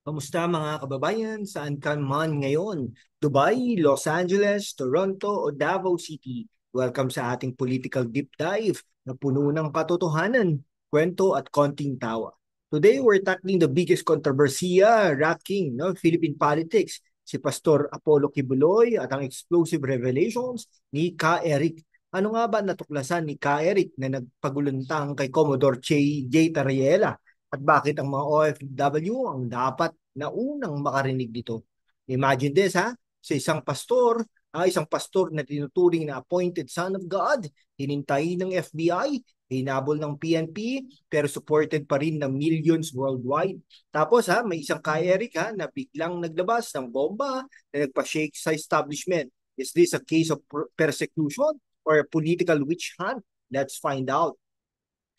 Kamusta mga kababayan? Saan ka man ngayon? Dubai, Los Angeles, Toronto o Davao City? Welcome sa ating political deep dive na puno ng katotohanan, kwento at konting tawa. Today, we're tackling the biggest controversiya rocking Philippine politics, si Pastor Apollo Kibuloy at ang explosive revelations ni Ka Eric. Ano nga ba natuklasan ni Ka Eric na nagpaguluntang kay Commodore J. Tariela? At bakit ang mga OFW ang dapat na unang makarinig dito? Imagine this ha, sa isang pastor na tinuturing na appointed son of God, hinintay ng FBI, hinabol ng PNP, pero supported pa rin ng millions worldwide. Tapos ha, may isang Eric ha, na biglang naglabas ng bomba na nagpa-shake sa establishment. Is this a case of persecution or a political witch hunt? Let's find out.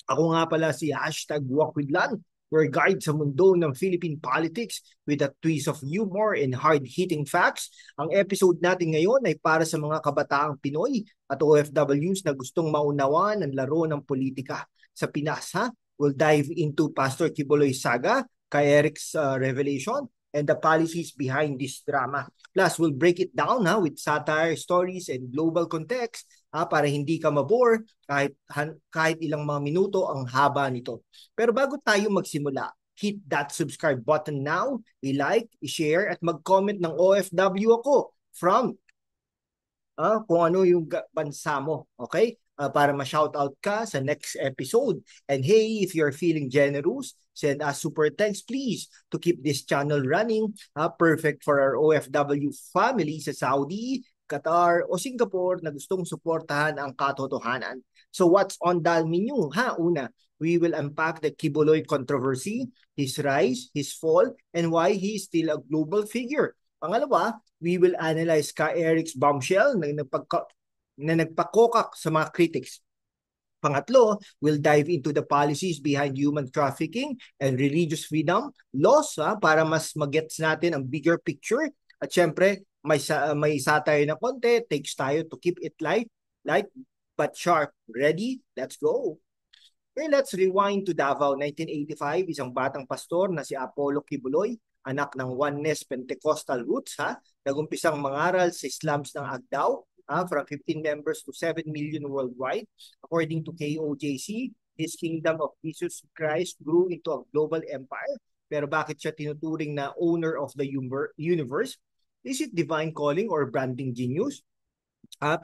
Ako nga pala si #WalkWithLan, your guide sa mundo ng Philippine politics with a twist of humor and hard-hitting facts. Ang episode natin ngayon ay para sa mga kabataang Pinoy at OFWs na gustong maunawan ang laro ng politika sa Pinas. Ha? We'll dive into Pastor Kibuloy saga, kay Eric's revelation, and the policies behind this drama. Plus, we'll break it down with satire, stories, and global context para hindi ka mabore kahit ilang mga minuto ang haba nito. Pero bago tayo magsimula, hit that subscribe button now, i-like, i-share at mag-comment ng OFW ako from kung ano yung bansa mo. Okay? Para ma-shoutout ka sa next episode. And hey, if you're feeling generous, send us super thanks please to keep this channel running. Perfect for our OFW family sa Saudi, Qatar o Singapore na gustong suportahan ang katotohanan. So what's on the menu? Una, we will unpack the Kibuloy controversy, his rise, his fall, and why he is still a global figure. Pangalawa, we will analyze Ka Eric's bombshell na nagpakokak sa mga critics. Pangatlo, we'll dive into the policies behind human trafficking and religious freedom laws para mas magets natin ang bigger picture. At syempre, may satire na konti, takes tayo to keep it light but sharp. Ready? Let's go! Okay, let's rewind to Davao 1985, isang batang pastor na si Apollo Kibuloy, anak ng Oneness Pentecostal roots, nagumpisang mangaral sa slums ng Agdao, from 15 members to 7 million worldwide. According to KOJC, this kingdom of Jesus Christ grew into a global empire. Pero bakit siya tinuturing na owner of the universe? Is it divine calling or branding genius?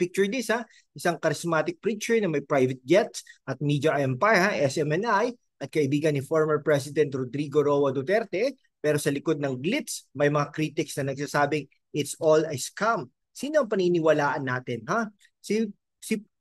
Picture this isang charismatic preacher na may private jets at media empire, SMNI, at kaibigan ni former President Rodrigo Roa Duterte, pero sa likod ng glitz, may mga critics na nagsasabing it's all a scam. Sino ang paniniwalaan natin?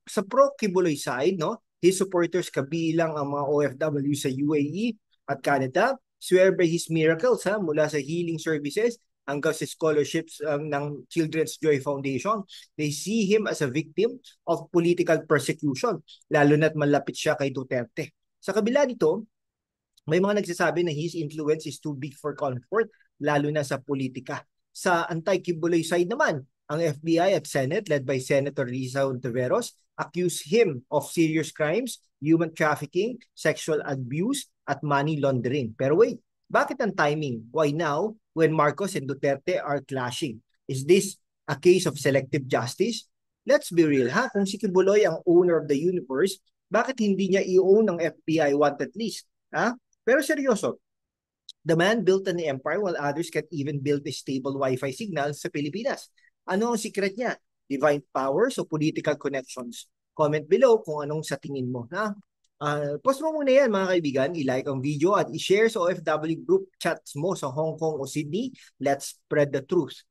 Sa pro Kibuloy side, no, his supporters kabilang ang mga OFW sa UAE at Canada, swear by his miracles mula sa healing services hanggang sa scholarships ng Children's Joy Foundation. They see him as a victim of political persecution, lalo na't malapit siya kay Duterte. Sa kabila nito, may mga nagsasabi na his influence is too big for comfort, lalo na sa politika. Sa anti-Kibuloy side naman, ang FBI at Senate, led by Senator Risa Ontiveros, accuse him of serious crimes, human trafficking, sexual abuse, at money laundering. Pero wait, bakit ang timing? Why now when Marcos and Duterte are clashing? Is this a case of selective justice? Let's be real kung si Kibuloy ang owner of the universe, bakit hindi niya i-own ng FBI wanted list? Pero seryoso, the man built an empire while others can't even build a stable Wi-Fi signal sa Pilipinas. Ano ang secret niya? Divine powers o political connections? Comment below kung anong sa tingin mo. Post mo muna yan mga kaibigan, i-like ang video at i-share sa OFW group chats mo sa Hong Kong o Sydney. Let's spread the truth.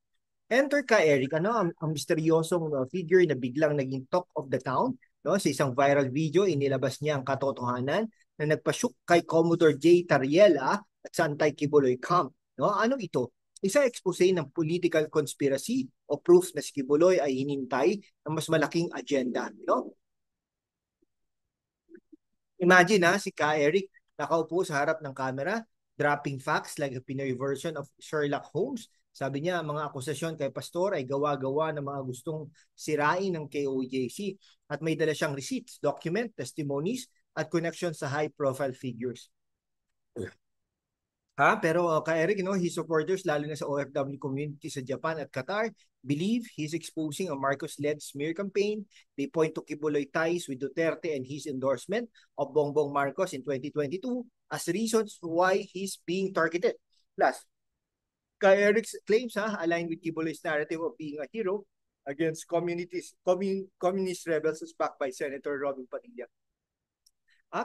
Enter Ka Eric, ang misteryosong figure na biglang naging talk of the town. No? Sa isang viral video, inilabas niya ang katotohanan na nagpasyuk kay Commodore J. Tariela at sa anti-Kibuloy camp. No? Ano ito? Isang expose ng political conspiracy o proof na si Kibuloy ay hinintay ng mas malaking agenda. No? Imagine si Ka Eric nakaupo sa harap ng camera, dropping facts like a Pinoy version of Sherlock Holmes. Sabi niya, mga akusasyon kay Pastor ay gawa-gawa ng mga gustong sirain ng KOJC at may dala siyang receipts, document, testimonies at connection sa high-profile figures. Pero ka-Eric, his supporters, lalo na sa OFW community sa Japan at Qatar, believe he's exposing a Marcos-led smear campaign. They point to Kibuloy ties with Duterte and his endorsement of Bongbong Marcos in 2022 as reasons why he's being targeted. Plus, ka-Eric's claims align with Kibuloy's narrative of being a hero against communist rebels as backed by Senator Robin Padilla.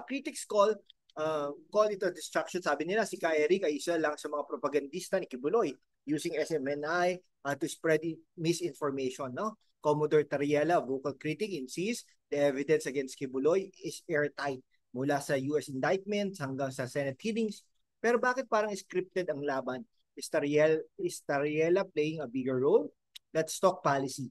Critics call it a distraction. Sabi nila si Ka Eric ay isa lang sa mga propagandista ni Kibuloy using SMNI to spread misinformation. No? Commodore Tariela, vocal critic, insists the evidence against Kibuloy is airtight mula sa US indictments hanggang sa Senate hearings. Pero bakit parang scripted ang laban? Is Tariela playing a bigger role? Let's talk policy.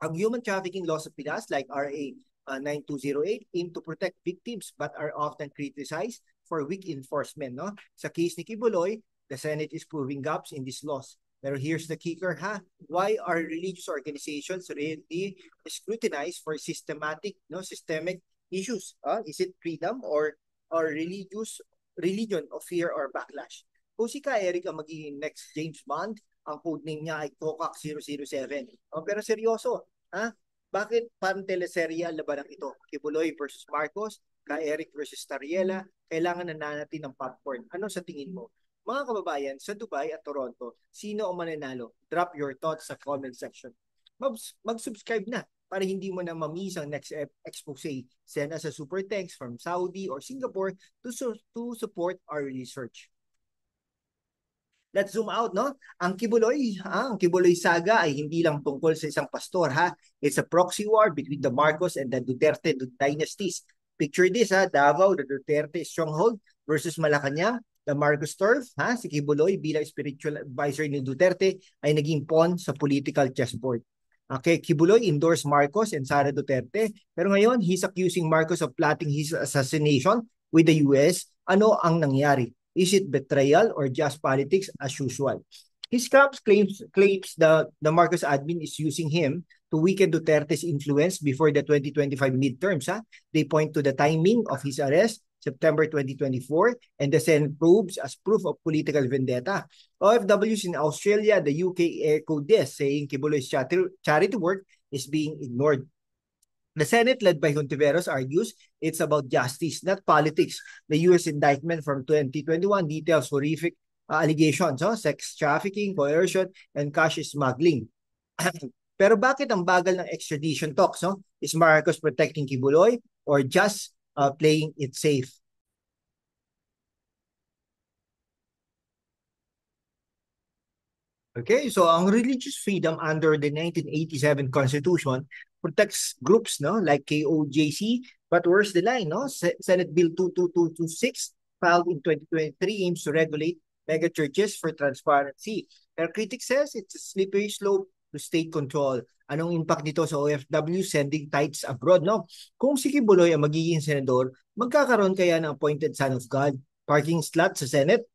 Ang human trafficking laws of Pinas like RA 9208 aim to protect victims but are often criticized for weak enforcement. No? Sa case ni Kibuloy, the Senate is proving gaps in these laws. Pero here's the kicker, why are religious organizations really scrutinized for systemic issues? Is it freedom or religion of fear or backlash? Kung si Ka Eric ang magiging next James Bond, ang codename niya ay Kokak 007. Pero seryoso, bakit parang teleserye ang labanang ito? Kibuloy versus Marcos, Ka Eric versus Tariela, kailangan na natin ng popcorn. Ano sa tingin mo? Mga kababayan, sa Dubai at Toronto, sino ang mananalo? Drop your thoughts sa comment section. Mag-subscribe na para hindi mo na mamiss ang next expose. Send us a super thanks from Saudi or Singapore to support our research. Let's zoom out, no? Ang Kibuloy saga ay hindi lang tungkol sa isang pastor, It's a proxy war between the Marcos and the Duterte dynasties. Picture this, Davao, the Duterte stronghold versus Malacanang, the Marcos turf, Si Kibuloy bilang spiritual advisor ni Duterte ay naging pawn sa political chessboard. Okay, Kibuloy endorsed Marcos and Sara Duterte, pero ngayon he's accusing Marcos of plotting his assassination with the US. Ano ang nangyari? Is it betrayal or just politics as usual? His camp claims the Marcos admin is using him to weaken Duterte's influence before the 2025 midterms. They point to the timing of his arrest, September 2024, and the Senate probes as proof of political vendetta. OFWs in Australia, the UK echoed this, saying Kibuloy's charity work is being ignored. The Senate, led by Hontiveros, argues it's about justice, not politics. The U.S. indictment from 2021 details horrific allegations, sex trafficking, coercion, and cash smuggling. Pero bakit ang bagal ng extradition talks? Is Marcos protecting Kibuloy or just playing it safe? Okay, so ang religious freedom under the 1987 Constitution protects groups like KOJC, but where's the line? Senate Bill 22226 filed in 2023 aims to regulate mega churches for transparency. Pero critics says it's a slippery slope to state control. Anong impact nito sa OFW sending tithes abroad? Kung si Kibuloy ang magiging senador, magkakaroon kaya ng appointed son of God, parking slot sa Senate?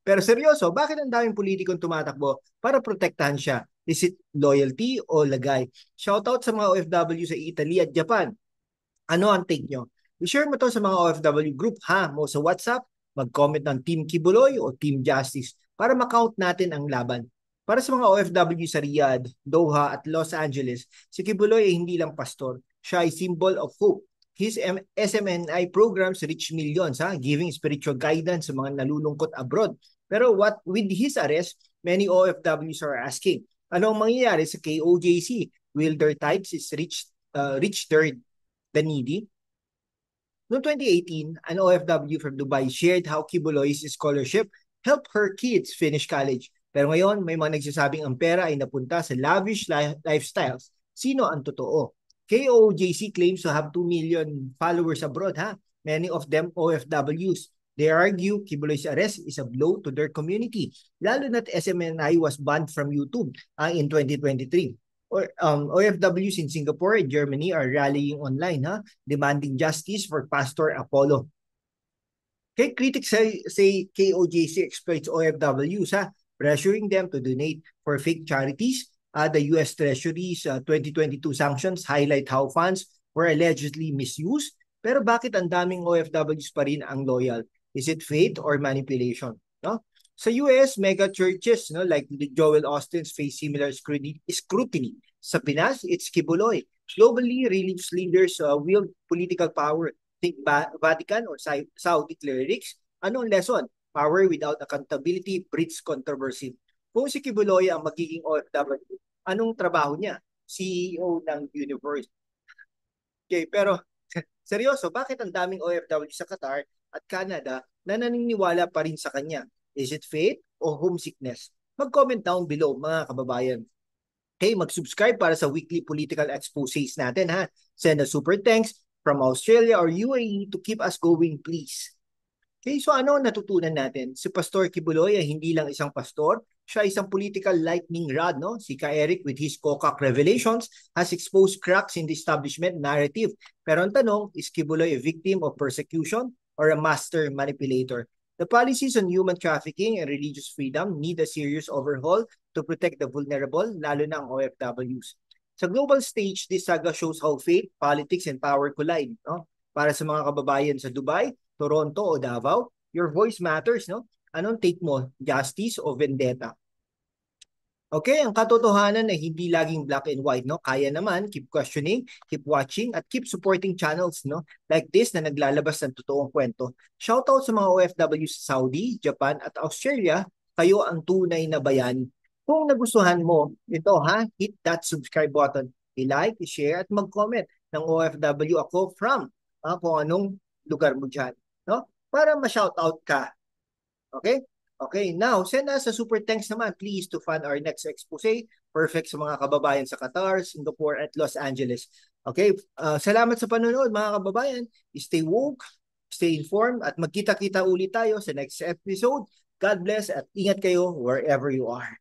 Pero seryoso, bakit ang daming politikong tumatakbo para protektahan siya? Is it loyalty o lagay? Shoutout sa mga OFW sa Italy at Japan. Ano ang take nyo? I-share mo to sa mga OFW group mo sa WhatsApp, mag-comment ng Team Kibuloy o Team Justice para makount natin ang laban. Para sa mga OFW sa Riyadh, Doha at Los Angeles, si Kibuloy ay hindi lang pastor. Siya ay symbol of hope. His SMNI programs reach millions, giving spiritual guidance sa mga nalulungkot abroad. Pero with his arrest, many OFWs are asking, ano ang mangyayari sa KOJC? Will their tithes reach the needy? Noong 2018, an OFW from Dubai shared how Kibuloy's scholarship helped her kids finish college. Pero ngayon, may mga nagsasabing ang pera ay napunta sa lavish lifestyles. Sino ang totoo? KOJC claims to have 2 million followers abroad, Many of them OFWs. They argue Kibuloy's arrest is a blow to their community, lalo na't SMNI was banned from YouTube in 2023. OFWs in Singapore and Germany are rallying online, demanding justice for Pastor Apollo. Okay, critics say KOJC exploits OFWs, pressuring them to donate for fake charities. The U.S. Treasury's 2022 sanctions highlight how funds were allegedly misused. Pero bakit ang daming OFWs pa rin ang loyal? Is it faith or manipulation? no? Sa US, mega churches, no, like the Joel Austin's face similar scrutiny. Sa Pinas, it's Kibuloy. Globally, religious leaders wield political power. Think Vatican or Saudi clerics. Anong lesson? Power without accountability breeds controversy. Kung si Kibuloy ang magiging OFW, anong trabaho niya? CEO ng universe. Okay, pero seryoso, bakit ang daming OFW sa Qatar at Canada na naniniwala pa rin sa kanya? Is it faith o homesickness? Mag-comment down below mga kababayan. Okay, mag-subscribe para sa weekly political exposés natin ha. Send a super thanks from Australia or UAE to keep us going please. Okay, so ano ang natutunan natin? Si Pastor Kibuloy ay hindi lang isang pastor, siya ay isang political lightning rod, no? Si Ka Eric with his COCAC revelations has exposed cracks in the establishment narrative. Pero ang tanong, is Kibuloy a victim of persecution or a master manipulator? The policies on human trafficking and religious freedom need a serious overhaul to protect the vulnerable, lalo na ang OFWs. Sa global stage, this saga shows how faith, politics, and power collide. No? Para sa mga kababayan sa Dubai, Toronto o Davao, your voice matters, no? Anong take mo? Justice o vendetta? Okay, ang katotohanan ay hindi laging black and white, no? Kaya naman, keep questioning, keep watching, at keep supporting channels, no? Like this na naglalabas ng totoong kwento. Shoutout sa mga OFW sa Saudi, Japan, at Australia. Kayo ang tunay na bayani. Kung nagustuhan mo ito, ha? Hit that subscribe button. I-like, i-share, at mag-comment ng OFW ako from kung anong lugar mo dyan, no? Para ma-shoutout ka. Okay? Okay, now, send us a super thanks naman, please, to fund our next expose. Perfect sa mga kababayan sa Qatar, Singapore, at Los Angeles. Okay, salamat sa panonood, mga kababayan. Stay woke, stay informed, at magkita-kita ulit tayo sa next episode. God bless at ingat kayo wherever you are.